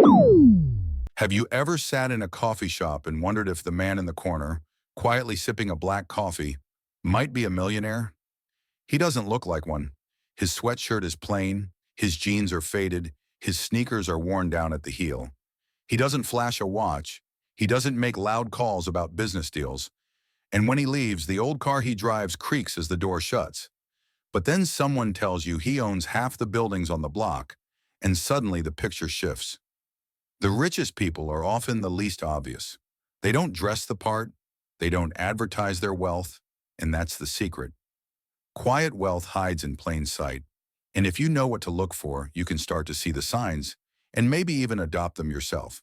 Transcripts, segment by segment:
Have you ever sat in a coffee shop and wondered if the man in the corner, quietly sipping a black coffee, might be a millionaire? He doesn't look like one. His sweatshirt is plain, his jeans are faded, his sneakers are worn down at the heel. He doesn't flash a watch, he doesn't make loud calls about business deals, and when he leaves, the old car he drives creaks as the door shuts. But then someone tells you he owns half the buildings on the block, and suddenly the picture shifts. The richest people are often the least obvious. They don't dress the part, they don't advertise their wealth, and that's the secret. Quiet wealth hides in plain sight, and if you know what to look for, you can start to see the signs and maybe even adopt them yourself.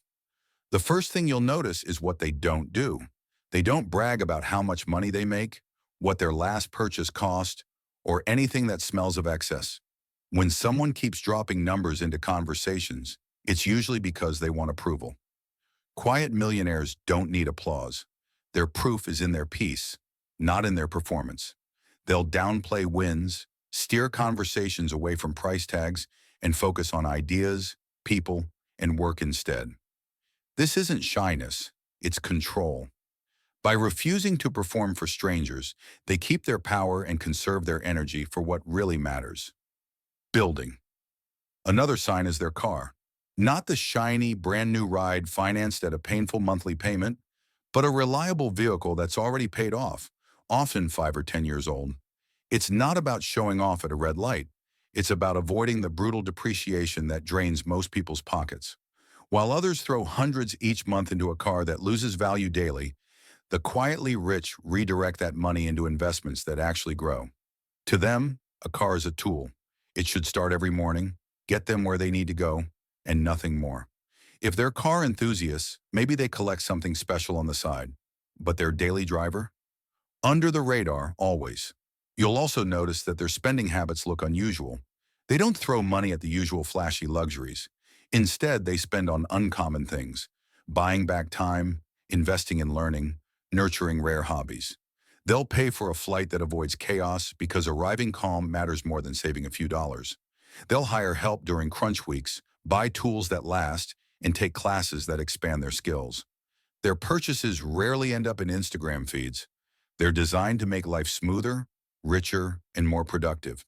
The first thing you'll notice is what they don't do. They don't brag about how much money they make, what their last purchase cost, or anything that smells of excess. When someone keeps dropping numbers into conversations, it's usually because they want approval. Quiet millionaires don't need applause. Their proof is in their peace, not in their performance. They'll downplay wins, steer conversations away from price tags, and focus on ideas, people, and work instead. This isn't shyness, it's control. By refusing to perform for strangers, they keep their power and conserve their energy for what really matters. Building. Another sign is their car. Not the shiny, brand new ride financed at a painful monthly payment, but a reliable vehicle that's already paid off, often 5 or 10 years old. It's not about showing off at a red light. It's about avoiding the brutal depreciation that drains most people's pockets. While others throw hundreds each month into a car that loses value daily, the quietly rich redirect that money into investments that actually grow. To them, a car is a tool. It should start every morning, get them where they need to go, and nothing more. If they're car enthusiasts, maybe they collect something special on the side. But their daily driver? Under the radar, always. You'll also notice that their spending habits look unusual. They don't throw money at the usual flashy luxuries. Instead, they spend on uncommon things, buying back time, investing in learning, nurturing rare hobbies. They'll pay for a flight that avoids chaos because arriving calm matters more than saving a few dollars. They'll hire help during crunch weeks, buy tools that last, and take classes that expand their skills. Their purchases rarely end up in Instagram feeds. They're designed to make life smoother, richer, and more productive.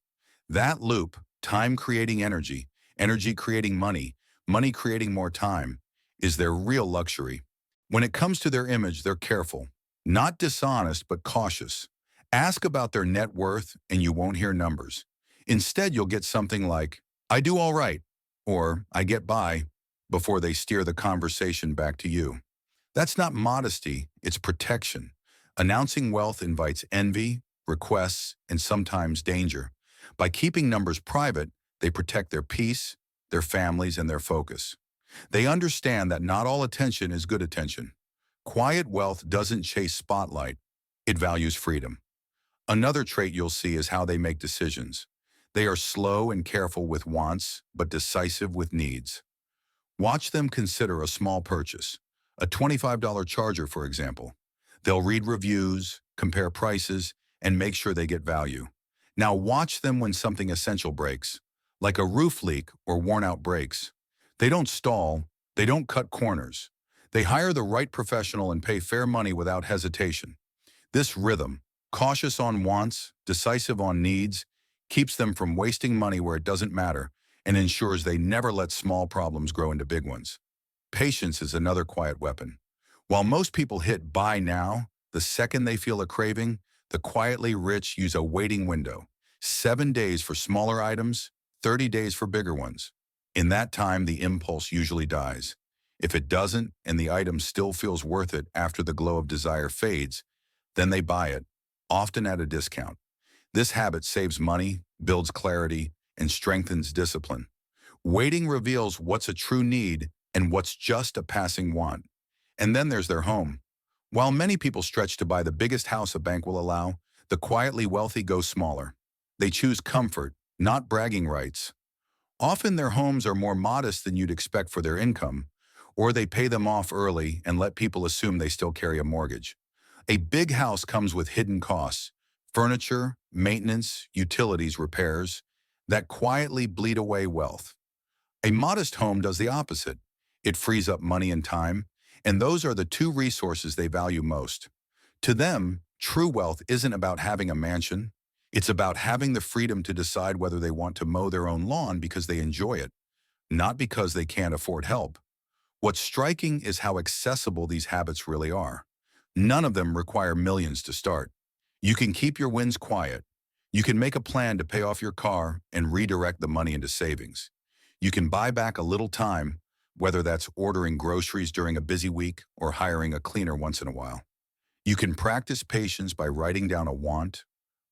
That loop, time creating energy, energy creating money, money creating more time, is their real luxury. When it comes to their image, they're careful. Not dishonest, but cautious. Ask about their net worth and you won't hear numbers. Instead, you'll get something like, "I do all right," or "I get by," before they steer the conversation back to you. That's not modesty, it's protection. Announcing wealth invites envy, requests, and sometimes danger. By keeping numbers private, they protect their peace, their families, and their focus. They understand that not all attention is good attention. Quiet wealth doesn't chase spotlight, it values freedom. Another trait you'll see is how they make decisions. They are slow and careful with wants, but decisive with needs. Watch them consider a small purchase, a $25 charger, for example. They'll read reviews, compare prices, and make sure they get value. Now watch them when something essential breaks, like a roof leak or worn-out brakes. They don't stall, they don't cut corners. They hire the right professional and pay fair money without hesitation. This rhythm, cautious on wants, decisive on needs, keeps them from wasting money where it doesn't matter and ensures they never let small problems grow into big ones. Patience is another quiet weapon. While most people hit buy now, the second they feel a craving, the quietly rich use a waiting window. 7 days for smaller items, 30 days for bigger ones. In that time, the impulse usually dies. If it doesn't, and the item still feels worth it after the glow of desire fades, then they buy it, often at a discount. This habit saves money, builds clarity, and strengthens discipline. Waiting reveals what's a true need and what's just a passing want. And then there's their home. While many people stretch to buy the biggest house a bank will allow, the quietly wealthy go smaller. They choose comfort, not bragging rights. Often their homes are more modest than you'd expect for their income, or they pay them off early and let people assume they still carry a mortgage. A big house comes with hidden costs, furniture, maintenance, utilities, repairs, that quietly bleed away wealth. A modest home does the opposite. It frees up money and time, and those are the two resources they value most. To them, true wealth isn't about having a mansion. It's about having the freedom to decide whether they want to mow their own lawn because they enjoy it, not because they can't afford help. What's striking is how accessible these habits really are. None of them require millions to start. You can keep your wins quiet. You can make a plan to pay off your car and redirect the money into savings. You can buy back a little time, whether that's ordering groceries during a busy week or hiring a cleaner once in a while. You can practice patience by writing down a want,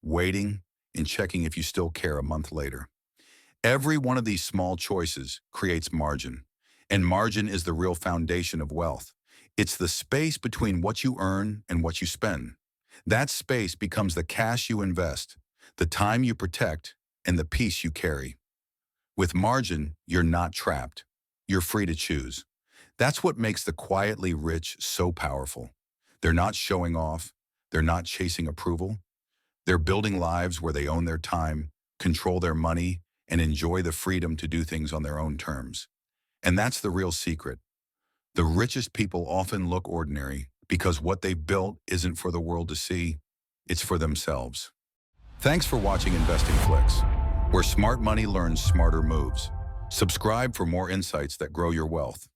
waiting, and checking if you still care a month later. Every one of these small choices creates margin, and margin is the real foundation of wealth. It's the space between what you earn and what you spend. That space becomes the cash you invest, the time you protect, and the peace you carry. With margin, you're not trapped. You're free to choose. That's what makes the quietly rich so powerful. They're not showing off. They're not chasing approval. They're building lives where they own their time, control their money, and enjoy the freedom to do things on their own terms. And that's the real secret. The richest people often look ordinary because what they've built isn't for the world to see, it's for themselves. Thanks for watching InvestingFlix, where smart money learns smarter moves. Subscribe for more insights that grow your wealth.